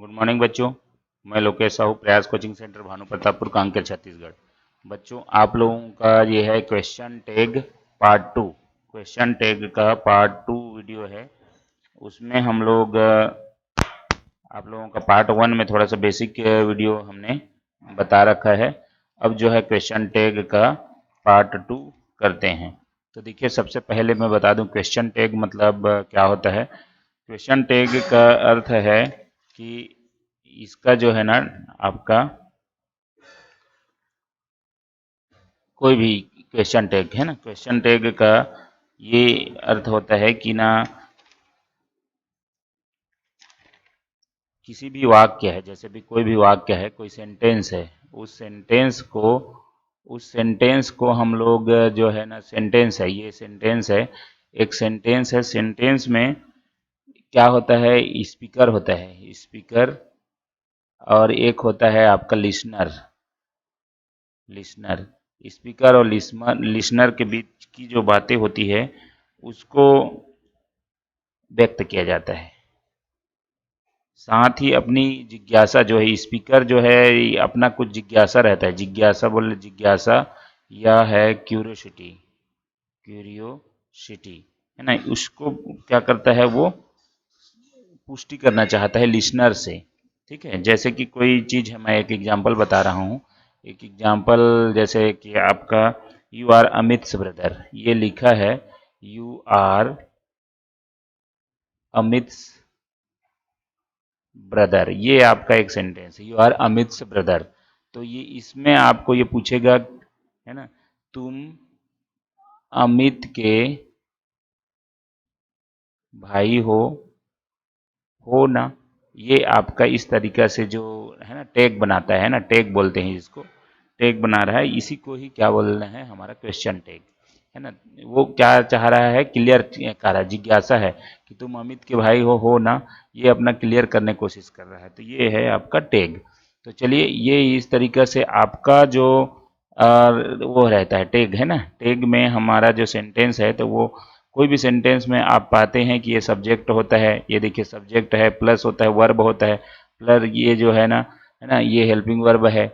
Good morning बच्चों। मैं लोकेश साहू, प्रयास कोचिंग सेंटर, भानु प्रतापपुर, कांकेर, छत्तीसगढ़। बच्चों, आप लोगों का ये है question tag part 2। Question tag का पार्ट 2 वीडियो है। उसमें हम लोग आप लोगों का पार्ट 1 में थोड़ा सा बेसिक वीडियो हमने बता रखा है। अब जो है क्वेश्चन टैग का पार्ट 2 करते हैं। तो देखिए, सबसे पहले मैं बता दूं क्वेश्चन टैग मतलब क्या होता है। क्वेश्चन टैग का अर्थ है कि इसका जो है ना, आपका कोई भी क्वेश्चन टैग है ना, क्वेश्चन टैग का ये अर्थ होता है कि ना किसी भी वाक्य है, जैसे भी कोई भी वाक्य है, कोई सेंटेंस है, उस सेंटेंस को हम लोग जो है ना, सेंटेंस है, ये सेंटेंस है, एक सेंटेंस है। सेंटेंस में क्या होता है, स्पीकर होता है, स्पीकर, और एक होता है आपका लिसनर। लिसनर स्पीकर और लिसनर के बीच की जो बातें होती है उसको व्यक्त किया जाता है। साथ ही अपनी जिज्ञासा जो है, स्पीकर जो है अपना कुछ जिज्ञासा रहता है, जिज्ञासा बोले जिज्ञासा, या है क्यूरियोसिटी, क्यूरियोसिटी है ना, उसको क्या करता है, वो पुष्टि करना चाहता है लिसनर से। ठीक है, जैसे कि कोई चीज़ है, मैं एक एग्जांपल बता रहा हूँ। एक एग्जांपल जैसे कि आपका यू आर अमित ब्रदर, ये लिखा है यू आर अमित ब्रदर, ये आपका एक सेंटेंस है, यू आर अमित ब्रदर। तो ये इसमें आपको ये पूछेगा, है ना, तुम अमित के भाई हो ना। ये आपका इस तरीका से जो है ना टैग बनाता है ना, टैग बोलते हैं जिसको, टैग बना रहा है, इसी को ही क्या बोल रहे हैं, हमारा क्वेश्चन टैग है ना। वो क्या चाह रहा है, क्लियर कर रहा है, जिज्ञासा है कि तुम अमित के भाई हो ना, ये अपना क्लियर करने की कोशिश कर रहा है। तो ये है आपका टैग। तो चलिए, ये इस तरीका से आपका जो वो रहता है टैग है ना, टैग में हमारा जो सेंटेंस है, तो वो कोई भी सेंटेंस में आप पाते हैं कि ये सब्जेक्ट होता है, ये देखिए सब्जेक्ट है, प्लस होता है, वर्ब होता है, प्लस ये जो है ना, ये हेल्पिंग वर्ब है,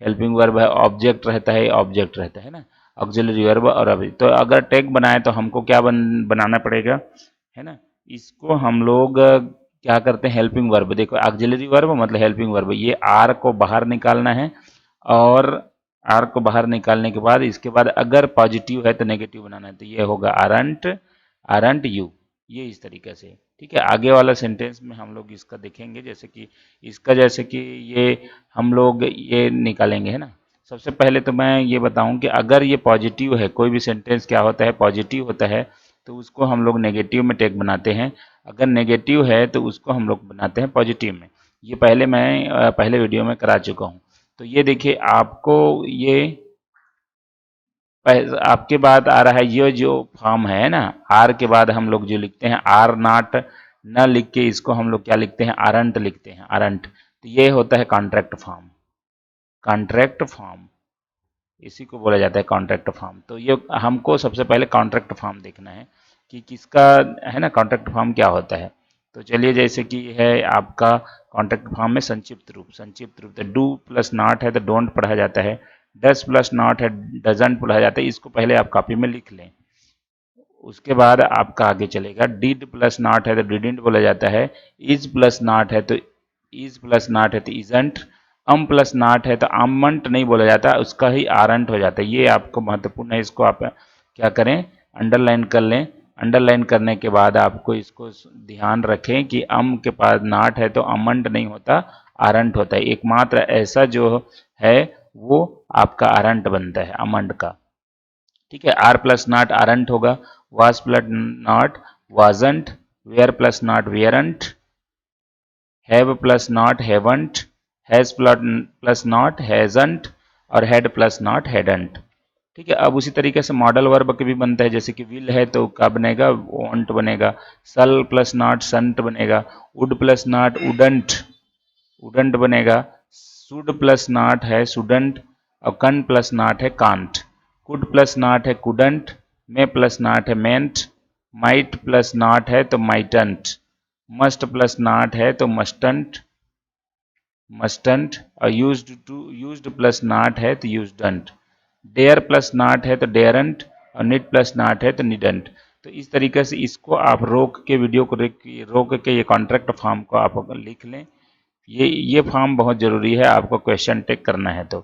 हेल्पिंग वर्ब है, ऑब्जेक्ट रहता है ना, ऑक्सिलरी वर्ब। और अभी तो अगर टैग बनाए तो हमको क्या बनाना पड़ेगा, है ना, इसको हम लोग क्या करते हैं, हेल्पिंग वर्ब। देखो, ऑक्सिलरी वर्ब मतलब हेल्पिंग वर्ब, ये आर को बाहर निकालना है, और आर को बाहर निकालने के बाद इसके बाद अगर पॉजिटिव है तो नेगेटिव बनाना है, तो ये होगा आरंट यू, ये इस तरीके से। ठीक है, आगे वाला सेंटेंस में हम लोग इसका देखेंगे, जैसे कि इसका, जैसे कि ये हम लोग ये निकालेंगे है ना। सबसे पहले तो मैं ये बताऊं कि अगर ये पॉजिटिव है, कोई भी सेंटेंस क्या होता है, पॉजिटिव होता है, तो उसको हम लोग नेगेटिव में टैग बनाते हैं। अगर नेगेटिव है तो उसको हम लोग बनाते हैं पॉजिटिव में। ये पहले मैं पहले वीडियो में करा चुका हूँ। तो ये देखिए, आपको ये आपके बाद आ रहा है, ये जो फॉर्म है ना, आर के बाद हम लोग जो लिखते हैं, आर नॉट न लिख के इसको हम लोग क्या लिखते हैं, आरंट लिखते हैं, आरंट। तो ये होता है कॉन्ट्रैक्ट फॉर्म, कॉन्ट्रैक्ट फॉर्म, इसी को बोला जाता है कॉन्ट्रैक्ट फॉर्म। तो ये हमको सबसे पहले कॉन्ट्रैक्ट फॉर्म देखना है कि किसका, है ना, कॉन्ट्रैक्ट फॉर्म क्या होता है। तो चलिए, जैसे कि है आपका कॉन्ट्रैक्ट फॉर्म में संक्षिप्त रूप, तो डू प्लस नॉट है तो डोंट पढ़ा जाता है, डस प्लस नॉट है डजंट पढ़ा जाता है, इसको पहले आप कॉपी में लिख लें। उसके बाद आपका आगे चलेगा, डिड प्लस नॉट है तो डिडेंट बोला जाता है, इज प्लस नॉट है तो इज प्लस नॉट है तो इजंट, प्लस नॉट है तो आमंट नहीं बोला जाता, उसका ही आरंट हो जाता है। ये आपको महत्वपूर्ण है, इसको आप क्या करें, अंडरलाइन कर लें। अंडरलाइन करने के बाद आपको इसको ध्यान रखें कि के पास नॉट है तो अमंट नहीं होता, आरंट होता है। एकमात्र ऐसा जो है वो आपका आरंट बनता है, अमंट का। ठीक है, आर प्लस नॉट आरंट होगा, was plus not wasn't, were plus not weren't, have plus not haven't, has plus not hasn't, और हेड प्लस नॉट हेडंट। ठीक है, अब उसी तरीके से मॉडल वर्ब के भी बनता है, जैसे कि विल है तो क्या बनेगा, वॉन्ट बनेगा, सल प्लस नॉट संट बनेगा, would plus not wouldn't, wouldn't बनेगा, शुड प्लस नॉट है शुडंट, और कन प्लस नॉट है कांट, कुड प्लस नॉट है कुडंट, मे प्लस नॉट है मेंट, माइट प्लस नॉट है तो माइटंट, मस्ट प्लस नॉट है तो मस्टंट, मस्टंट, और यूज्ड प्लस नॉट है तो यूज्डंट, डेयर प्लस नॉट है तो डेयरंट, और निड प्लस नॉट है तो निडंट। तो इस तरीके से इसको आप रोक के वीडियो को रोक के ये कॉन्ट्रैक्ट फॉर्म को आप लिख लें। ये फॉर्म बहुत ज़रूरी है आपको क्वेश्चन टैग करना है। तो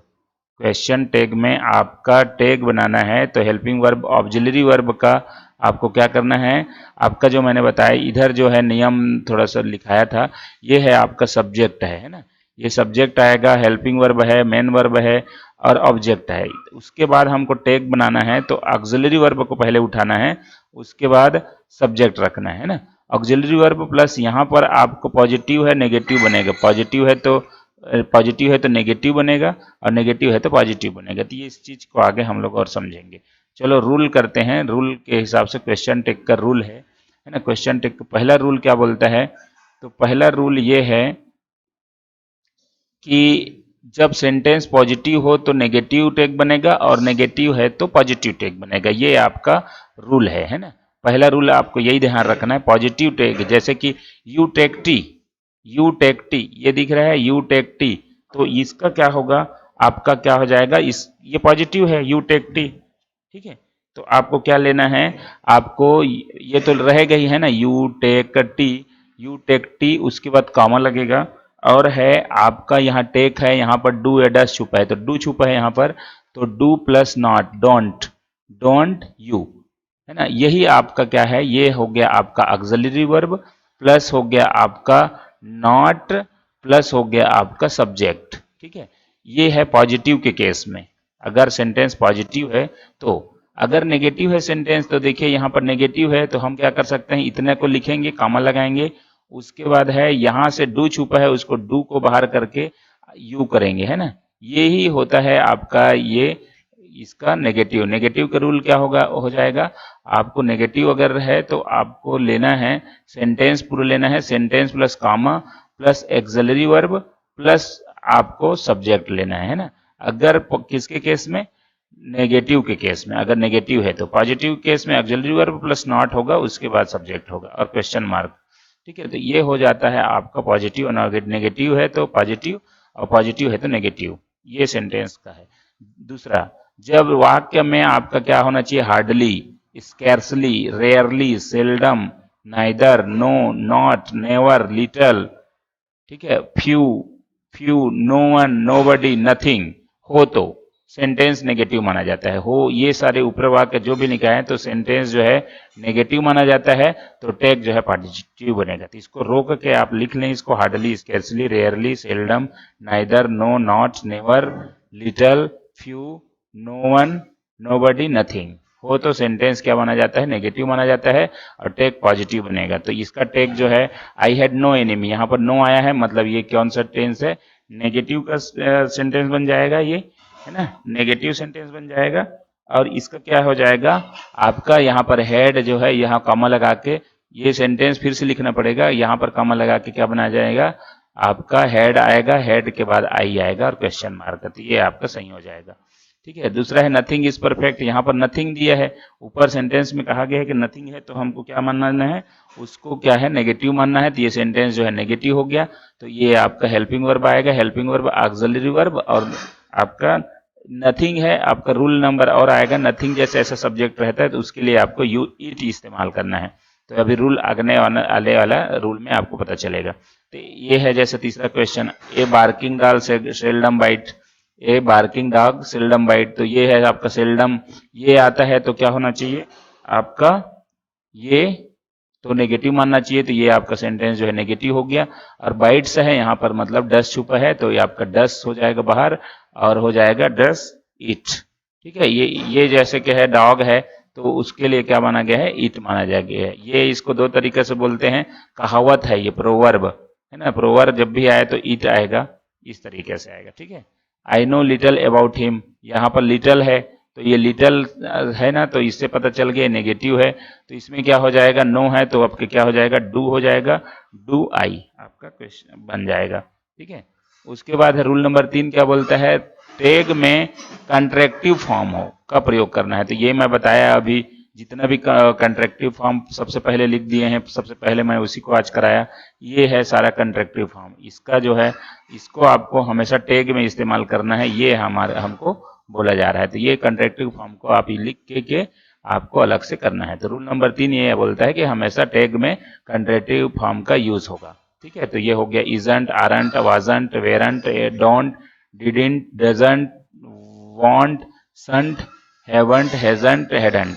क्वेश्चन टैग में आपका टैग बनाना है तो हेल्पिंग वर्ब ऑक्सिलरी वर्ब का आपको क्या करना है, आपका जो मैंने बताया इधर जो है नियम थोड़ा सा लिखाया था, ये है आपका सब्जेक्ट है ना, ये सब्जेक्ट आएगा, हेल्पिंग वर्ब है, मेन वर्ब है और ऑब्जेक्ट है। उसके बाद हमको टैग बनाना है तो ऑक्सिलरी वर्ब को पहले उठाना है, उसके बाद सब्जेक्ट रखना है ना। ऑक्सिलरी वर्ब प्लस यहाँ पर आपको पॉजिटिव है नेगेटिव बनेगा, पॉजिटिव है तो नेगेटिव बनेगा और नेगेटिव है तो पॉजिटिव बनेगा। तो ये इस चीज़ को आगे हम लोग और समझेंगे। चलो रूल करते हैं, रूल के हिसाब से क्वेश्चन टैग का रूल है ना। क्वेश्चन टैग का पहला रूल क्या बोलता है, तो पहला रूल ये है कि जब सेंटेंस पॉजिटिव हो तो नेगेटिव टैग बनेगा और नेगेटिव है तो पॉजिटिव टैग बनेगा। ये आपका रूल है ना। पहला रूल आपको यही ध्यान रखना है, पॉजिटिव टैग, जैसे कि you take tea, you take tea, ये दिख रहा है यू टेक टी, तो इसका क्या होगा, आपका क्या हो जाएगा, ये पॉजिटिव है यू टेक टी, ठीक है। तो आपको क्या लेना है, आपको ये तो रहेगा ही है ना, you take tea, you take tea, उसके बाद कॉमा लगेगा और है आपका यहाँ टेक है, यहाँ पर डू या डस छुपा है तो डू छुपा है यहाँ पर, तो do plus not, don't, don't you, है ना। यही आपका क्या है, ये हो गया आपका ऑक्सिलरी वर्ब प्लस हो गया आपका नॉट प्लस हो गया आपका सब्जेक्ट, ठीक है। ये है पॉजिटिव के केस में, अगर सेंटेंस पॉजिटिव है। तो अगर नेगेटिव है सेंटेंस तो देखिए यहाँ पर नेगेटिव है तो हम क्या कर सकते हैं, इतने को लिखेंगे, कॉमा लगाएंगे, उसके बाद है यहाँ से डू छुपा है, उसको डू को बाहर करके यू करेंगे, है ना। ये ही होता है आपका ये इसका नेगेटिव। नेगेटिव का रूल क्या होगा, हो जाएगा, आपको नेगेटिव अगर है तो आपको लेना है सेंटेंस पूरा लेना है, sentence plus comma plus axillary verb plus आपको सब्जेक्ट लेना है ना। अगर किसके केस में, नेगेटिव के केस में, अगर नेगेटिव है तो पॉजिटिव केस में ऑक्सिलरी वर्ब प्लस नॉट होगा, उसके बाद सब्जेक्ट होगा और क्वेश्चन मार्क, ठीक है। तो ये हो जाता है आपका पॉजिटिव और नेगेटिव है तो पॉजिटिव और पॉजिटिव है तो नेगेटिव, ये सेंटेंस का है। दूसरा, जब वाक्य में आपका क्या होना चाहिए, hardly, scarcely, rarely, seldom, neither, no, not, never, little, ठीक है, few, no one, nobody, nothing हो तो सेंटेंस नेगेटिव माना जाता है। हो, ये सारे ऊपर वाक्य जो भी लिखा है तो सेंटेंस जो है नेगेटिव माना जाता है, तो टैग जो है पॉजिटिव बनेगा। तो इसको रोक के आप लिख लें इसको, hardly, scarcely, rarely, seldom, neither, no, not, never, little, few, no one, nobody, nothing हो तो सेंटेंस क्या माना जाता है, नेगेटिव माना जाता है और टैग पॉजिटिव बनेगा। तो इसका टैग जो है, आई हैड नो एनिमी, यहाँ पर नो आया है मतलब ये कौन सा टेंस है, नेगेटिव का सेंटेंस बन जाएगा ये, है ना, नेगेटिव सेंटेंस बन जाएगा। और इसका क्या हो जाएगा, आपका यहाँ पर हेड जो है, यहाँ कॉमा लगा के ये सेंटेंस फिर से लिखना पड़ेगा, यहाँ पर कॉमा लगा के क्या बना जाएगा, आपका हेड आएगा, हेड के बाद आई आएगा और क्वेश्चन मार्क, तो ये आपका सही हो जाएगा, ठीक है। दूसरा है नथिंग इज परफेक्ट, यहाँ पर नथिंग दिया है, ऊपर सेंटेंस में कहा गया है कि नथिंग है, तो हमको क्या मानना है, उसको क्या है, नेगेटिव मानना है, तो ये सेंटेंस जो है नेगेटिव हो गया। तो ये आपका हेल्पिंग वर्ब आएगा, हेल्पिंग वर्ब ऑक्सिलरी वर्ब, और आपका नथिंग है, आपका रूल नंबर और आएगा, नथिंग जैसे ऐसा सब्जेक्ट रहता है तो उसके लिए आपको यू इट इस्तेमाल करना है। तो अभी रूल आगे आने वाला रूल में आपको पता चलेगा। तो ये है जैसे तीसरा क्वेश्चन, ए बार्किंग डॉग सेल्डम बाइट, ए बार्किंग डॉग सेल्डम बाइट, तो ये है आपका सेल्डम, ये आता है तो क्या होना चाहिए आपका, ये तो नेगेटिव मानना चाहिए, तो ये आपका सेंटेंस जो है नेगेटिव हो गया। और बाइट्स है यहाँ पर मतलब डस छुपा है तो ये आपका डस हो जाएगा बाहर और हो जाएगा डस इट, ठीक है। ये जैसे कि है डॉग है तो उसके लिए क्या माना गया है, इट माना गया है। ये इसको दो तरीके से बोलते हैं, कहावत है ये, प्रोवर्ब है ना, प्रोवर्ब जब भी आए तो इट आएगा, इस तरीके से आएगा, ठीक है। I know little about him, यहाँ पर लिटल है तो ये लिटल है ना, तो इससे पता चल गया नेगेटिव है, तो इसमें क्या हो जाएगा, नो है तो आपके क्या हो जाएगा, डू हो जाएगा, डू आई आपका क्वेश्चन बन जाएगा, ठीक है। उसके बाद है रूल नंबर 3 क्या बोलता है, टैग में कंट्रैक्टिव फॉर्म हो का प्रयोग करना है। तो ये मैं बताया अभी जितना भी कंट्रैक्टिव फॉर्म सबसे पहले लिख दिए हैं, सबसे पहले मैं उसी को आज कराया। ये है सारा कंट्रैक्टिव फॉर्म। इसका जो है इसको आपको हमेशा टैग में इस्तेमाल करना है, ये हमको बोला जा रहा है। तो ये कंट्रैक्टिव फॉर्म को आप लिख के आपको अलग से करना है। तो रूल नंबर 3 ये बोलता है कि हमेशा टैग में कंट्रैक्टिव फॉर्म का यूज होगा। ठीक है, तो ये हो गया isn't, aren't, wasn't, weren't, don't, didn't, doesn't, won't, shan't, haven't, hasn't, hadn't.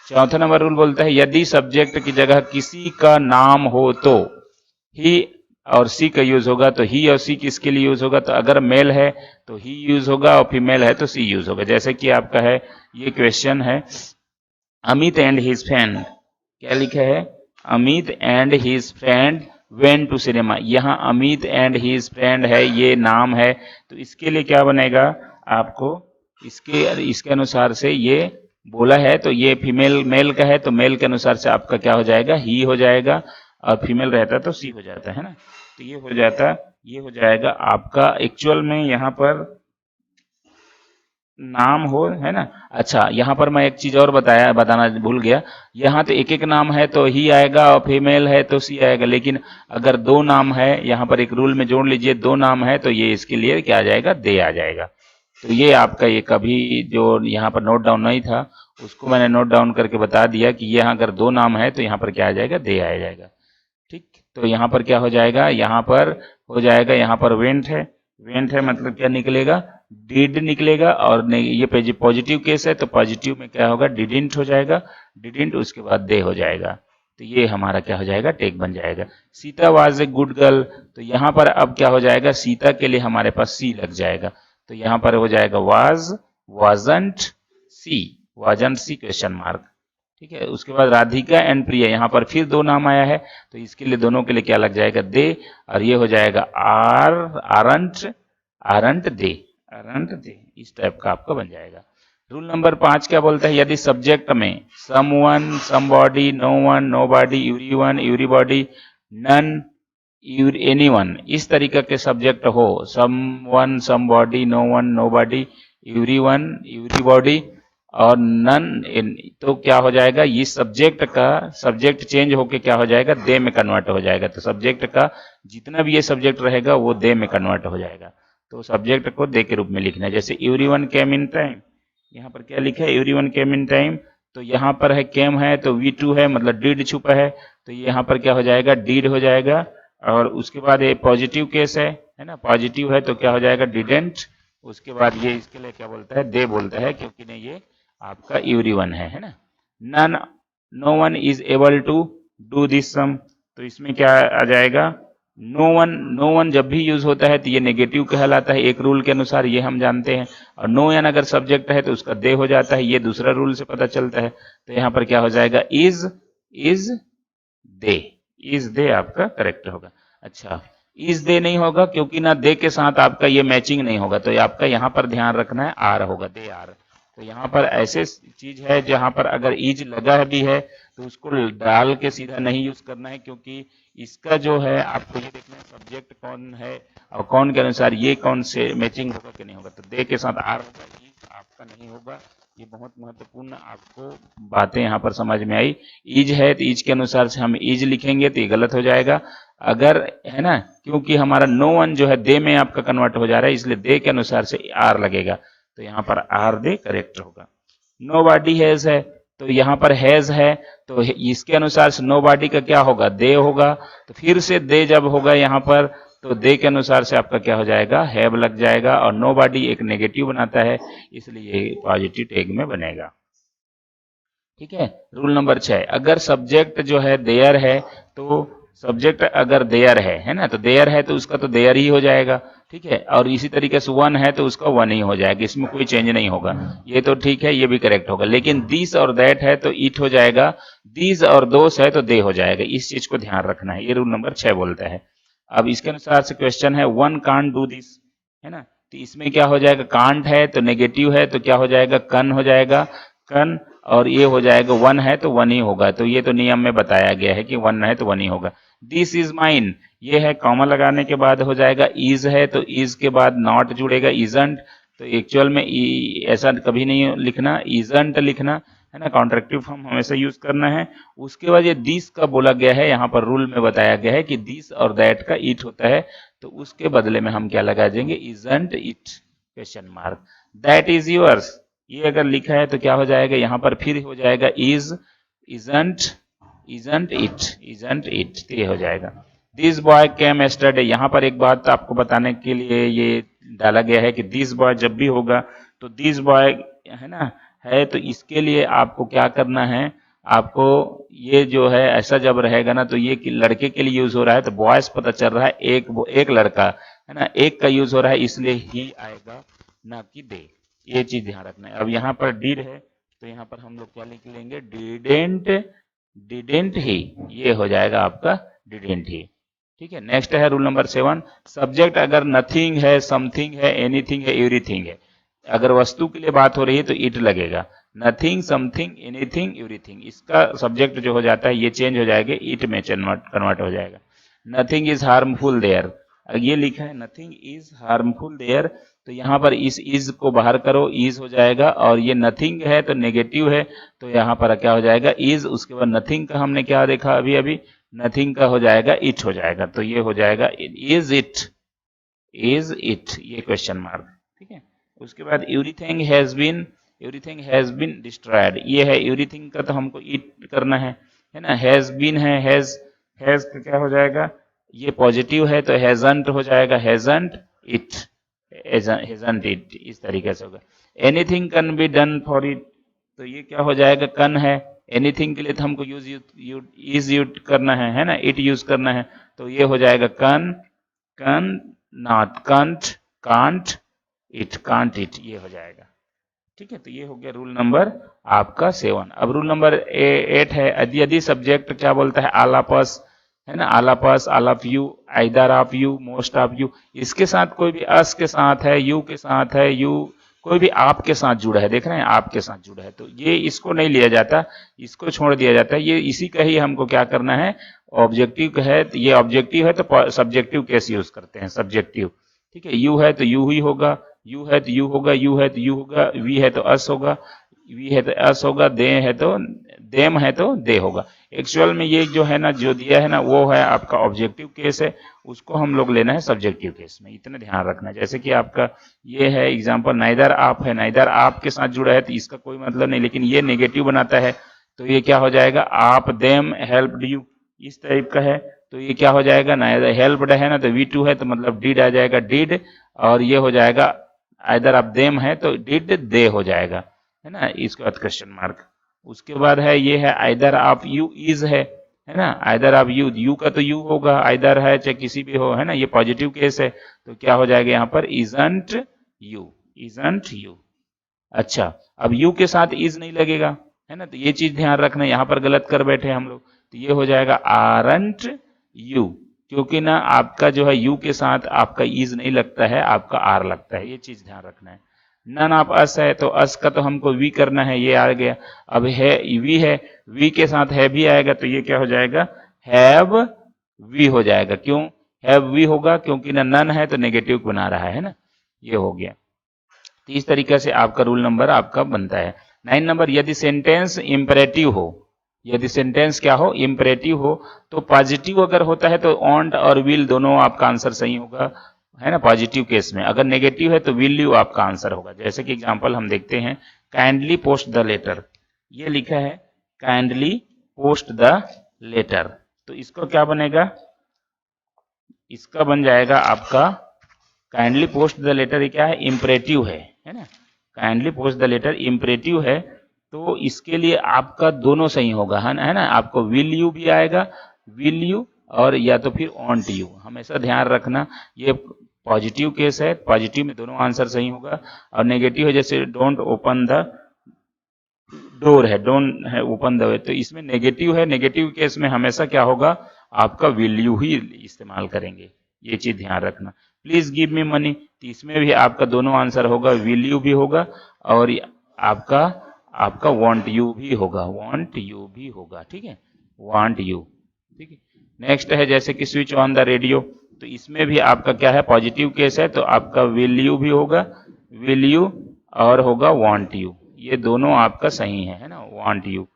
चौथा नंबर रूल बोलता है यदि सब्जेक्ट की जगह किसी का नाम हो तो ही और सी का यूज होगा। तो ही और सी किसके लिए यूज होगा? तो अगर मेल है तो ही यूज होगा और फीमेल है तो सी यूज होगा। जैसे कि आपका है, ये क्वेश्चन है, अमित एंड हिज फ्रेंड, क्या लिखा है? Amit and his friend went to cinema. यहाँ अमित एंड हिज फ्रेंड है, ये नाम है, तो इसके लिए क्या बनेगा आपको? इसके अनुसार से ये बोला है, तो ये फीमेल मेल का है, तो मेल के अनुसार से आपका क्या हो जाएगा? ही हो जाएगा, और फीमेल रहता तो सी हो जाता है ना। तो ये हो जाएगा आपका एक्चुअल में यहाँ पर नाम हो, है ना। अच्छा, यहाँ पर मैं एक चीज और बताना भूल गया। यहाँ तो एक एक नाम है तो ही आएगा और फीमेल है तो सी आएगा, लेकिन अगर दो नाम है, यहाँ पर एक रूल में जोड़ लीजिए, दो नाम है तो ये इसके लिए क्या आ जाएगा? दे आ जाएगा। तो ये आपका ये कभी जो यहाँ पर नोट डाउन नहीं था उसको मैंने नोट डाउन करके बता दिया कि यहाँ अगर दो नाम है तो यहाँ पर क्या आ जाएगा? दे आ जाएगा। ठीक, तो यहाँ पर क्या हो जाएगा? यहाँ पर हो जाएगा, यहाँ पर वेंट है, वेंट है मतलब क्या निकलेगा? डिड निकलेगा। और ये पॉजिटिव केस है तो पॉजिटिव में क्या होगा? डिडंट हो जाएगा, डिडंट उसके बाद दे हो जाएगा। तो ये हमारा क्या हो जाएगा? टेक बन जाएगा। Sita was a good girl, तो यहाँ पर अब क्या हो जाएगा? सीता के लिए हमारे पास सी लग जाएगा, तो यहाँ पर हो जाएगा was, wasn't, she, wasn't she question mark. ठीक है, उसके बाद राधिका एंड प्रिया, यहाँ पर फिर दो नाम आया है तो इसके लिए दोनों के लिए क्या लग जाएगा? दे, और ये हो जाएगा आरंट, आरंट दे, आरंट दे, इस टाइप का आपका बन जाएगा। रूल नंबर 5 क्या बोलता है? यदि सब्जेक्ट में someone, somebody, no one, nobody, everyone, everybody, none, anyone, इस तरीके के सब्जेक्ट हो, someone, somebody, no one, nobody, everyone, everybody और नन, तो क्या हो जाएगा? ये सब्जेक्ट चेंज होके क्या हो जाएगा? दे में कन्वर्ट हो जाएगा। तो सब्जेक्ट का जितना भी ये सब्जेक्ट रहेगा वो दे में कन्वर्ट हो जाएगा। तो सब्जेक्ट को दे के रूप में लिखना है। जैसे एवरीवन केम इन टाइम, यहाँ पर क्या लिखा है? एवरीवन केम इन टाइम, तो यहाँ पर है केम है तो V2 है, मतलब डिड छुपा है, तो यहाँ पर क्या हो जाएगा? डीड हो जाएगा। और उसके बाद ये पॉजिटिव केस है ना, पॉजिटिव है तो क्या हो जाएगा? डिडेंट। उसके बाद ये इसके लिए क्या बोलता है? दे बोलता है, क्योंकि नहीं ये आपका एवरीवन है ना। None, no one is able to do this sum, तो इसमें क्या आ जाएगा? नो वन जब भी यूज होता है तो ये नेगेटिव कहलाता है एक रूल के अनुसार, ये हम जानते हैं। और नो वन अगर सब्जेक्ट है तो उसका दे हो जाता है, ये दूसरा रूल से पता चलता है। तो यहाँ पर क्या हो जाएगा? इज दे आपका करेक्ट होगा। अच्छा, इज दे नहीं होगा क्योंकि ना दे के साथ आपका ये मैचिंग नहीं होगा, तो आपका यहाँ पर ध्यान रखना है, आर होगा, दे आर। तो यहाँ पर ऐसे चीज है जहां पर अगर इज लगा भी है तो उसको डाल के सीधा नहीं यूज करना है, क्योंकि इसका जो है आपको ये देखना है सब्जेक्ट कौन है और कौन के अनुसार ये कौन से मैचिंग होगा कि नहीं होगा। तो दे के साथ आर होगा, इज आपका नहीं होगा। ये बहुत महत्वपूर्ण आपको बातें यहाँ पर समझ में आई। इज है तो इज के अनुसार से हम इज लिखेंगे तो ये गलत हो जाएगा, अगर है ना, क्योंकि हमारा नो वन जो है दे में आपका कन्वर्ट हो जा रहा है, इसलिए दे के अनुसार से आर लगेगा, तो यहाँ पर आर दे करेक्ट होगा। नो बॉडी हैज है, तो यहाँ पर हैज है तो इसके अनुसार से नो बॉडी का क्या होगा? दे होगा। तो फिर से दे जब होगा यहाँ पर तो दे के अनुसार से आपका क्या हो जाएगा? हैव लग जाएगा, और नो बॉडी एक नेगेटिव बनाता है इसलिए पॉजिटिव टैग में बनेगा। ठीक है, रूल नंबर 6, अगर सब्जेक्ट जो है देयर है तो सब्जेक्ट अगर देयर है ना, तो देयर है तो उसका तो देयर ही हो जाएगा। ठीक है, और इसी तरीके से वन है तो उसका वन ही हो जाएगा, इसमें कोई चेंज नहीं होगा। ये तो ठीक है, ये भी करेक्ट होगा। लेकिन दिस और दैट है तो इट हो जाएगा, दिस और दोस है तो दे हो जाएगा। इस चीज को ध्यान रखना है, ये रूल नंबर 6 बोलता है। अब इसके अनुसार से क्वेश्चन है वन कांट डू दिस, है ना, तो इसमें क्या हो जाएगा? कांट है तो नेगेटिव है तो क्या हो जाएगा? कन हो जाएगा, कन। और ये हो जाएगा वन है तो वन ही होगा, तो ये तो नियम में बताया गया है कि वन है तो वन ही होगा। दिस इज माइन, ये है कॉमा लगाने के बाद हो जाएगा इज है तो इज के बाद नॉट जुड़ेगा, इजंट। तो एक्चुअल में ऐसा कभी नहीं लिखना, इजंट लिखना है ना, कॉन्ट्रैक्टिव फॉर्म हमेशा यूज करना है। उसके बाद ये दिस का बोला गया है, यहाँ पर रूल में बताया गया है कि दिस और दैट का इट होता है, तो उसके बदले में हम क्या लगा देंगे, isn't it question mark. That is yours, ये अगर लिखा है तो क्या हो जाएगा, यहाँ पर फिर हो जाएगा इज, इजंट इट, तो ये हो जाएगा। दिस बॉय केम यस्टरडे, यहाँ पर एक बात आपको बताने के लिए ये डाला गया है कि दिस बॉय जब भी होगा तो दिस बॉय है ना है, तो इसके लिए आपको क्या करना है, आपको ये जो है ऐसा जब रहेगा ना तो ये कि लड़के के लिए यूज हो रहा है, तो बॉयज पता चल रहा है एक लड़का है ना, एक का यूज हो रहा है, इसलिए ही आएगा ना कि दे, ये चीज ध्यान रखना है। अब यहाँ पर डिड है तो यहाँ पर हम लोग क्या लिख लेंगे, डिडेंट ही, ये हो जाएगा आपका डिडेंट ही। ठीक है, नेक्स्ट है रूल नंबर 7, सब्जेक्ट अगर नथिंग है, समथिंग है, एनीथिंग है, एवरीथिंग है, अगर वस्तु के लिए बात हो रही है तो इट लगेगा। नथिंग, समथिंग, एनीथिंग, एवरीथिंग, इसका सब्जेक्ट जो हो जाता है ये चेंज हो जाएगा, इट में कन्वर्ट हो जाएगा। नथिंग इज हार्मफुल देयर, ये लिखा है नथिंग इज हार्मफुल देयर, तो यहाँ पर इस इज को बाहर करो, इज हो जाएगा, और ये नथिंग है तो नेगेटिव है, तो यहाँ पर क्या हो जाएगा, इज, उसके बाद नथिंग का हमने क्या देखा अभी अभी, नथिंग का हो जाएगा इट हो जाएगा, तो ये हो जाएगा इज इट, ये क्वेश्चन मार्क। ठीक है, उसके बाद एवरीथिंग हैज बीन डिस्ट्रॉयड, ये है एवरीथिंग का, तो हमको इट करना है ना, हैज बीन है, हैज का क्या हो जाएगा, ये पॉजिटिव है तो हैजंट हो जाएगा, हैजंट इट, इस तरीके से होगा। Anything can be done for it, तो ये क्या हो जाएगा, कन है, एनीथिंग के लिए तो हमको यूज करना है ना, इट यूज करना है, तो ये हो जाएगा कन नॉट, कांट इट, ये हो जाएगा। ठीक है, तो ये हो गया रूल नंबर आपका 7। अब रूल नंबर 8 है, यदि सब्जेक्ट क्या बोलता है, ऑल ऑफ अस, है ना, all of us, all of you, either of you, most of you, इसके साथ कोई भी अस के साथ है, यू के साथ है, यू कोई भी आपके साथ जुड़ा है, देख रहे हैं आपके साथ जुड़ा है, तो ये इसको नहीं लिया जाता, इसको छोड़ दिया जाता है, ये इसी का ही हमको क्या करना है, ऑब्जेक्टिव है, ये ऑब्जेक्टिव है तो सब्जेक्टिव केस यूज करते हैं, सब्जेक्टिव। ठीक है, यू है तो यू ही होगा, यू है तो यू होगा, यू है तो यू होगा, वी है तो अस होगा, वी है तो अस होगा, दे है तो देम है तो दे होगा। एक्चुअल में ये जो है ना, जो दिया है ना, वो है आपका ऑब्जेक्टिव केस है, उसको हम लोग लेना है सब्जेक्टिव केस में, इतना ध्यान रखना है। जैसे कि आपका ये है एग्जांपल, नाइदर आप है, नाइदर आप के साथ जुड़ा है तो इसका कोई मतलब नहीं, लेकिन ये नेगेटिव बनाता है, तो ये क्या हो जाएगा, आप देम हेल्प्ड यू, इस टाइप का है, तो ये क्या हो जाएगा, नाइदर हेल्प्ड है ना तो V2 है तो मतलब डिड आ जाएगा, डिड, और ये हो जाएगा आइदर आप देम है तो डिड दे हो जाएगा, है ना, इसके बाद क्वेश्चन मार्क। उसके बाद है ये है आइदर आप यू इज है ना, आइदर आप यू का तो यू होगा, आइदर है चाहे किसी भी हो, है ना, ये पॉजिटिव केस है, तो क्या हो जाएगा यहाँ पर, इजंट यू। अच्छा, अब यू के साथ इज नहीं लगेगा, है ना, तो ये चीज ध्यान रखना, यहाँ पर गलत कर बैठे हम लोग, तो ये हो जाएगा आरंट यू, क्योंकि ना आपका जो है यू के साथ आपका इज नहीं लगता है, आपका आर लगता है, ये चीज ध्यान रखना है। नन ऑफ अस है तो अस का तो हमको वी करना है, ये आ गया। अब है वी के साथ है भी आएगा, तो ये क्या हो जाएगा, हैव वी हो जाएगा। क्यों हैव वी होगा, क्योंकि ना नन है तो नेगेटिव बना रहा है ना, ये हो गया। तो इस तरीके से आपका रूल नंबर आपका बनता है। 9 नंबर, यदि सेंटेंस इंपरेटिव हो, यदि सेंटेंस क्या हो, इंपरेटिव हो, तो पॉजिटिव अगर होता है तो ऑन्ट और विल दोनों आपका आंसर सही होगा, है ना, पॉजिटिव केस में। अगर नेगेटिव है तो विल यू आपका आंसर होगा। जैसे कि एग्जांपल हम देखते हैं, काइंडली पोस्ट द लेटर, ये लिखा है काइंडली पोस्ट द लेटर, तो इसको क्या बनेगा, इसका बन जाएगा आपका काइंडली पोस्ट द लेटर, ये क्या है, इंपरेटिव है ना, kindly post the letter imperative है, तो इसके लिए आपका दोनों सही होगा, है ना, आपको विल यू भी आएगा, विल यू और या तो फिर ऑन्ट यू, हमेशा ध्यान रखना। ये पॉजिटिव केस है, पॉजिटिव में दोनों आंसर सही होगा, और नेगेटिव है जैसे डोंट ओपन द डोर है, डोंट है ओपन द वे, तो इसमें नेगेटिव है, नेगेटिव केस में हमेशा क्या होगा, आपका विल यू ही इस्तेमाल करेंगे, ये चीज ध्यान रखना। प्लीज गिव मी मनी, तो इसमें भी आपका दोनों आंसर होगा, विल यू भी होगा और आपका वांट यू भी होगा, ठीक है, वांट यू। ठीक है, नेक्स्ट है जैसे कि स्विच ऑन द रेडियो, तो इसमें भी आपका क्या है, पॉजिटिव केस है, तो आपका विल यू भी होगा, विल यू और होगा वांट यू, ये दोनों आपका सही है ना, वांट यू।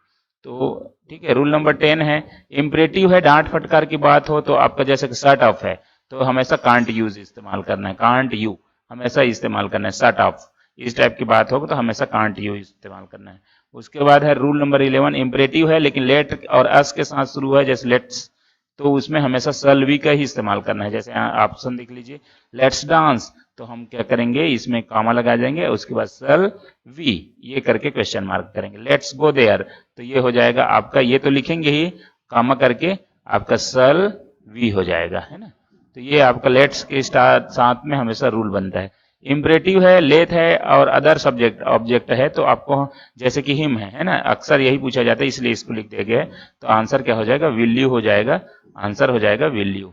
तो ठीक है, रूल नंबर 10 है, इम्परेटिव है, डांट फटकार की बात हो तो आपका जैसे कि शट ऑफ है तो हमेशा कांट यूज इस्तेमाल करना है, कांट यू हमेशा इस्तेमाल करना है। शट ऑफ इस टाइप की बात हो तो हमेशा कांट यू इस्तेमाल करना है। उसके बाद है रूल नंबर 11, इम्परेटिव है लेकिन लेट और अस के साथ शुरू है, जैसे लेट्स, तो उसमें हमेशा सल वी का ही इस्तेमाल करना है। जैसे ऑप्शन देख लीजिए, लेट्स डांस, तो हम क्या करेंगे, इसमें कामा लगा देंगे, उसके बाद सल वी ये करके क्वेश्चन मार्क करेंगे। लेट्स गो देयर, तो ये हो जाएगा आपका, ये तो लिखेंगे ही कामा करके, आपका सल वी हो जाएगा, है ना। तो ये आपका लेट्स के साथ में हमेशा रूल बनता है। इम्परेटिव है, लेथ है और अदर सब्जेक्ट ऑब्जेक्ट है, तो आपको जैसे कि हिम है ना, अक्सर यही पूछा जाता है इसलिए इसको लिख दिया गया है। तो आंसर क्या हो जाएगा, विल यू हो जाएगा, आंसर हो जाएगा विल यू।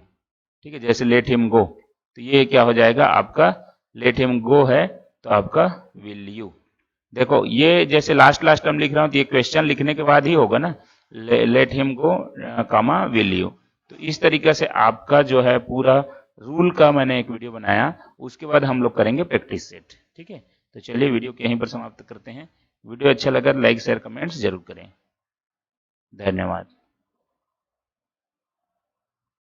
ठीक है, जैसे लेट हिम गो, तो ये क्या हो जाएगा आपका, लेट हिम गो है तो आपका विल यू। देखो ये जैसे लास्ट हम लिख रहा हूं तो ये क्वेश्चन लिखने के बाद ही होगा ना, let him go comma will you. तो इस तरीके से आपका जो है पूरा रूल का मैंने एक वीडियो बनाया, उसके बाद हम लोग करेंगे प्रैक्टिस सेट। ठीक है, तो चलिए वीडियो को यहीं पर समाप्त करते हैं। वीडियो अच्छा लगा लाइक शेयर कमेंट्स जरूर करें। धन्यवाद।